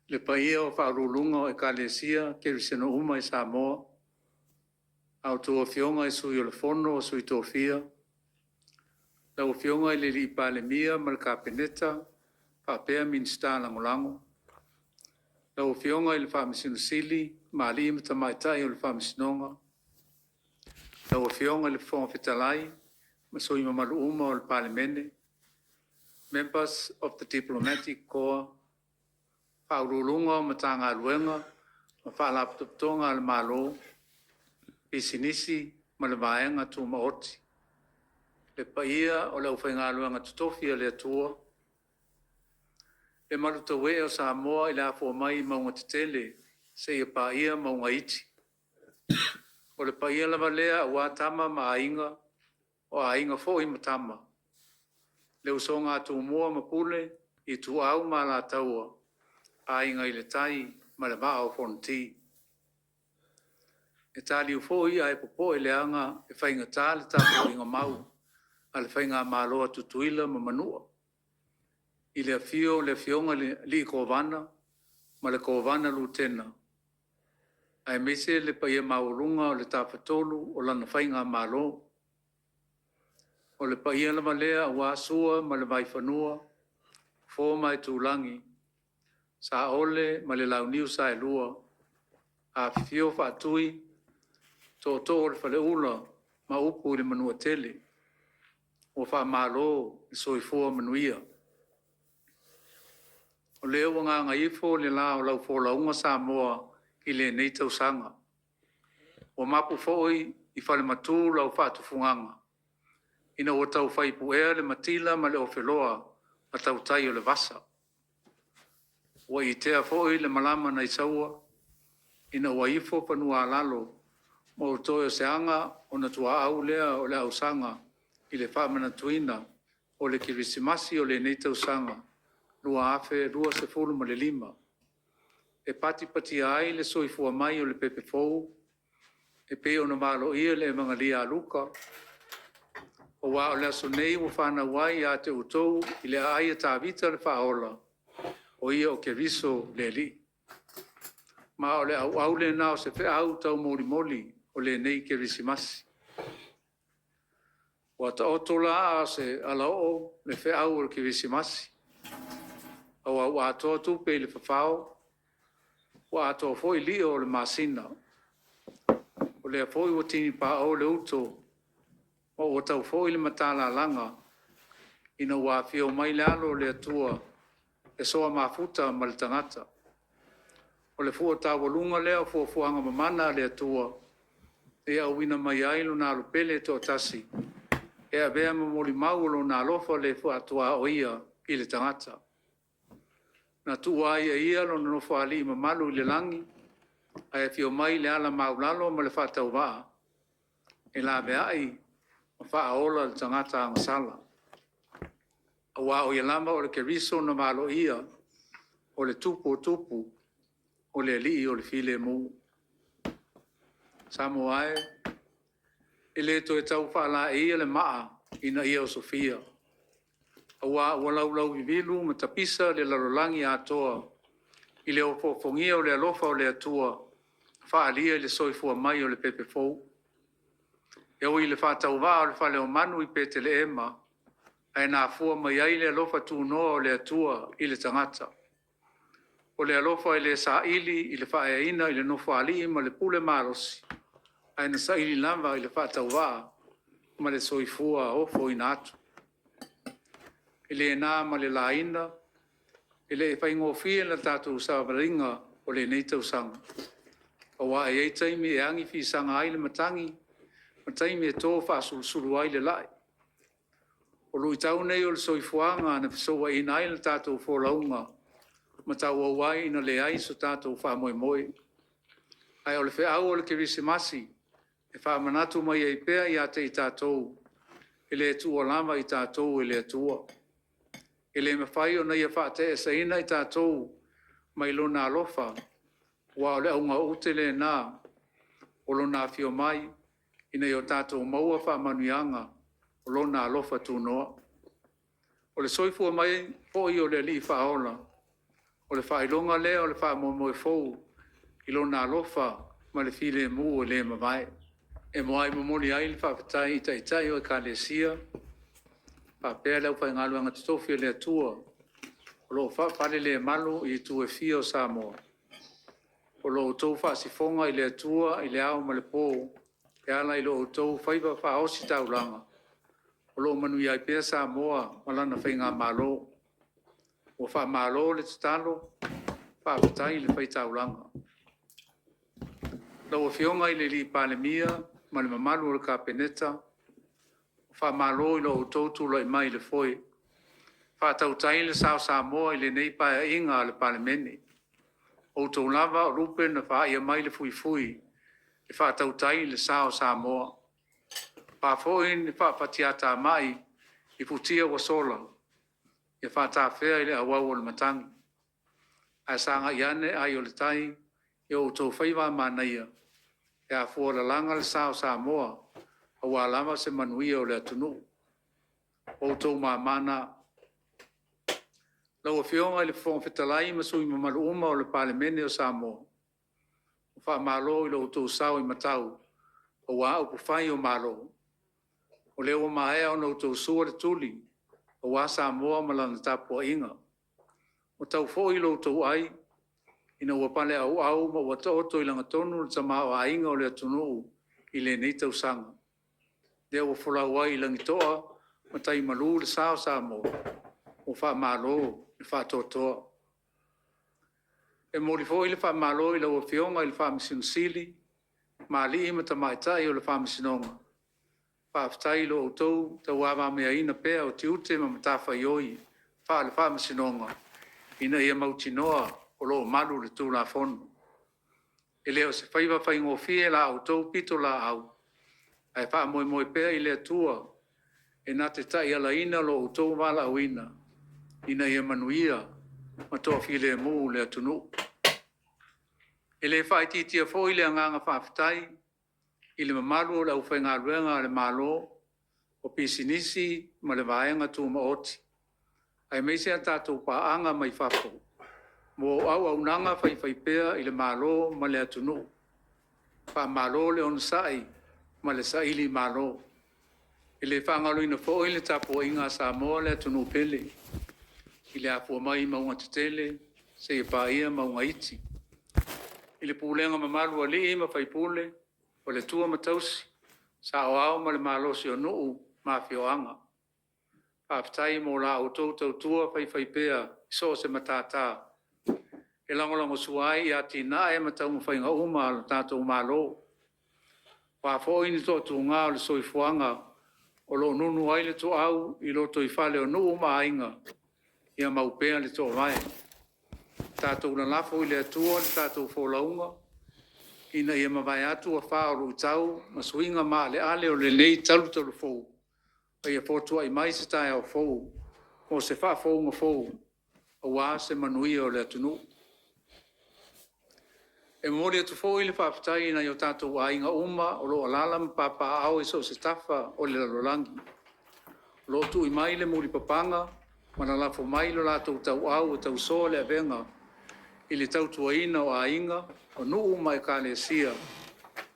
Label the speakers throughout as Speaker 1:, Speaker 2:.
Speaker 1: Le paia o whaarulunga o Ekalesia, Kerisena Uma i Samoa, au toa fionga i sui o le fono o sui toa fia, lau fionga i le li palemia ma le kapeneta, whapea minsta langolango, lau fionga i le whamisino sili, ma li imata maitai o le whamisinonga, lau fionga i le fonga fitalai, ma sui mamalu uma o le palemene, members of the diplomatic corps, whaurulunga o matanga aluenga, ma whaalaptoptonga al malo, pisinisi ma le vaenga tu maoti. Le paia o le uwhainga aluenga tutofia le atua. Le malutawe o Samoa i le afo mai maunga tetele, se ia paia maunga iti. O le paia lava lea ua tama ma ainga, o ainga fo i matama. Le usonga atu mua mapule, i tu au ma la taua. Ainga i le tai, ma le maa o fonti. E tali ufoi ai popo e leanga e whainga tali tapo inga mau. A le whainga maloa tutuila ma manua. I le fio le fionga li kovana, ma le kovana lutena. Ai mese le paia maurunga o le tawhatolu o lana whainga malo. O le paia la malea wa sua ma le vaifanua, fo mai tūlangi. Sa ole ma le launiu sa e lua, a fio whaatui, tō le whale ula, ma upu le manua tele, o wha malo i soifua manuia. O leo ngā ifo le la o lau fo launga Samoa i le nei tausanga. O mapu foi i whale matu lau whaatufunganga. Ina o tau whaipu ea le matila ma le ofeloa, ma tau tai o le vasa. Wa i tea foi le malama na isaua, ina wa ifo panua lalo, mo o toyo seanga o na tua au lea o le ausanga, i le whamana tuina, o le kirisimasi o le neita usanga, lua afe, lua se fulu ma le lima. E pati ai le soifua mai o le pepe fou, e pe o na malo ia le mangalia aluka, o wa o le aso nei o whana wai a te utou, i le aia tā vita le whaola, o ia o ke riso le li. Ma o le au le nao se whea au tau mori moli o le nei ke risimasi. Wa ta oto la a se ala o le whea au o ke risimasi. Au au atoa tupe le whawhao, wa atoa foi li o le masina. O le foi o tini pa o le uto, o tau foi le matala langa, ina wa fio mai le alo le atua, e soa mafuta ma le tangata. O le fua tawalunga lea fua fuanga mamana le atua, e au wina mai ailu na alupele to tasi, e a vea mamoli maulo na alofa le fua atua o ia i le tangata. Na tua ia ia lo na nofa ali mamalu i le langi, a e fio mai le ala maulalo ma le fatau waa, e la vea ai, ma faa ola le tangata angasala. Awa o yalama o le keriso na malo ia, o le tupu, o le li o le file mu. Samoae, e le to e tau whaala ia le maa ina ia o Sofia. Awa o lau vivilu ma tapisa le lalolangi atoa, i le ofofongia o le alofa o le atua, whaalia le soifua mai o le pepe fou. E o i le whatau waa o le whale o manu i pete le ema, ai nā fua mai ai le alofa tu noa o le atua i le tangata. O le alofa i le sa ili i le whaea ina i le nofa ali ma le pule marosi. Ai na sa ili lamba i le whatau waa ma le soifua ofo i nātu. I le nā ma le la ina, i le whaingofia na tātou sāwaringa o le neitau sanga. O wa e taimi e angi fi sanga ai le matangi, mataimi e tō whasulsulu ai le lai. O lui tau nei o le soifuanga na fisoa i nai le tātou fōlaunga, ma tau awai ina le ai so tātou wha moe. Ai o le wheau o le kirisimasi, e wha manatu mai e pēr i ate i tātou, i le tua lama i tātou i le atua. I le mawhai o nei a wha te e saina i tātou, mai lona alofa, wa o le aunga ute le nā, o lona fio mai, ina i o tātou maua wha manuianga, o lona alofa tu noa. O le soifua mai, po i o le li whaola, o le whailonga lea o le wha moe fou i lona alofa ma le file mu o le mawai. E moai momoli ai le whawhatai i taitai o e kalesia. Pāpea lau whai ngalu anga tutofi le atua. O lo whapale le malu i tu e fia o Samoa. O lo tau whaasifonga i le atua i le au ma le pō. E ala i lo tau whaiva whaosi taulanga. O lo manui ai pēr Samoa malana whai ngā malo. O wha malo le tutalo, whaapatai le whai taulanga. Lau fionga i le li palemia, ma le mamalu o le kapeneta. Wha malo i lo tautu lo i mai le foi. Wha tautai le sao Samoa i le nei paia inga le palemene. O tau lava o rupe na wha ia mai le fui fui. E wha tautai le sao Samoa. Wha foi ni wha patiata mai i putia wa sola. E wha tā whea i le awau o le matangi. A sanga iane ai o le tai, i o tau whaiwa manaia. E a fua la langa le sao Samoa, a wā lama se manuia o le atunu. O tau mamana. Lau a whionga i le whong whetalai ma sui mamalu uma o le palemene o Samoa. O wha malo i lo tau sao i matau, o wā upu whai o malo. O leo maea o no tau sua le tuli, o wā Samoa malana tapua inga. O tau fo i lo tau ai, ina ua pale au ma ua to'oto i langa tonu le tama o ainga o le atunu i le nei tau sanga. Dea ua folau ai i langi toa, ma tai malu le sao Samoa, o wha malo le wha totoa. E mori fo i le wha malo i la ua fionga i le wha misinusili, ma li ima ta maitai o le wha misinonga. Whaaftai lo o tau, tau awa mea ina pea o tiute ma matafa ioi, wha le wha misinonga, ina ia mautinoa o lo malu le tū la fono. E leo se whaiva whaingo fie la au tau pito la au, ai wha moe moe pea i lea tua, e nā te tai ala ina lo o tau wala au ina ia manuia, ma toa file mu lea tunu. E le whai titia fo i lea nganga whaaftai, i le mamalu o le au whainga ruenga le malo, o pisinisi ma le vaenga tū maoti. Ai meise a tātou paanga mai whafo. Mo au nanga whai pea i le malo ma le atunu. Wha malo le on sai, ma le saili malo. I le whangalo ina fo i le tapo inga Samoa le atunu pele. I le apua mai maunga tetele, se i paia maunga iti. I le pulenga mamalu a li ma whai pule, o le tua matausi, sa o au ma le malo si o nuu ma fioanga. Pāptai mo la o tau tua whai pea, so se matata. E lango suai i ati na e matau mwhainga uma ala tātou malo. Whafo ini tō tu ngā o le soifuanga, o lo nunu ai le tō au i lo tō i whale o nuu ma ainga, ia maupea le tō mai. Tātou na lafo i le atua le tātou wholaunga, ina ia mawai atu a whaoru tau, ma suinga ma le ale o le nei talu fou. Ia fotua i mai se tae o fou, mo se wha fou fou, o wā se manuia o le atunu. E mori atu fou i le whaapatai na i o tātou ainga uma o lo alala ma papa au e so se tafa o le lalolangi. Lo tu i mai le muri papanga, ma na lafo mai lo lātou tau au o tau so le avenga, i le tau tuaina o ainga, o nuu mai ka le sia,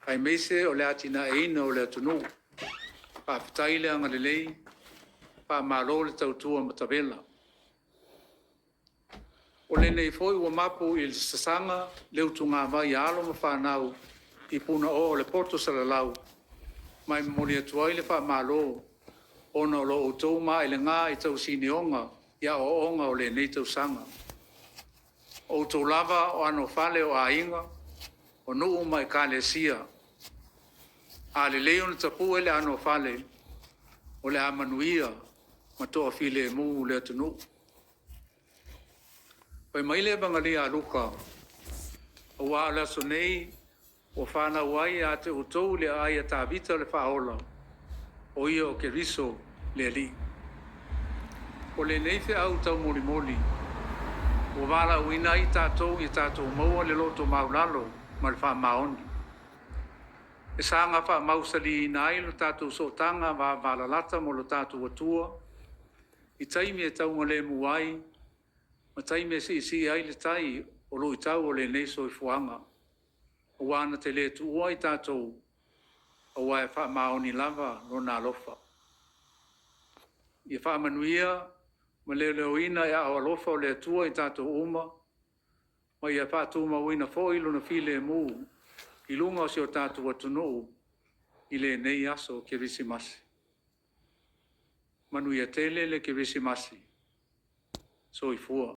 Speaker 1: ai meise o le atina eina o le atunu. Whaapatai le anga le lei, wha malo le tau tua matawela. O le nei foi ua mapu i le sasanga, leu tu ngā vai alo ma whanau, i puna o le porto salalau. Mai mori atuai le wha malo, ona o lo o tau ma i le ngā i tau sinionga, ia o onga o le nei tau sanga. O tau lava o ano whale o ainga, o nuu mai ka le sia. A le leo na tapu ele ano whale, o le amanuia, ma toa file mu le atunu. Pai maile bangalia a luka, o wa ala sonei, o whana wai a te utou le aia tā vita le whaola, o ia o ke riso le li. O le neife au tau moli moli, o wala uina i tātou maua le loto maulalo, ma le wha maoni. E sanga wha mausali nai lo tātou sotanga wa walalata mo lo tātou atua. I taimi e taunga le muai, Matai me si ai le tai o lo itau o le nei soifuanga. O wana te le tu ua i tātou o wai wha maoni lava no nā lofa. I wha manuia ma leo ina e awa lofa o le atua i tātou uma ma ia wha tūma uina fo ilo na file mu i lunga o si o tātou atunu i le nei aso ke risi masi. Manuia tele le ke risi masi. So i fua.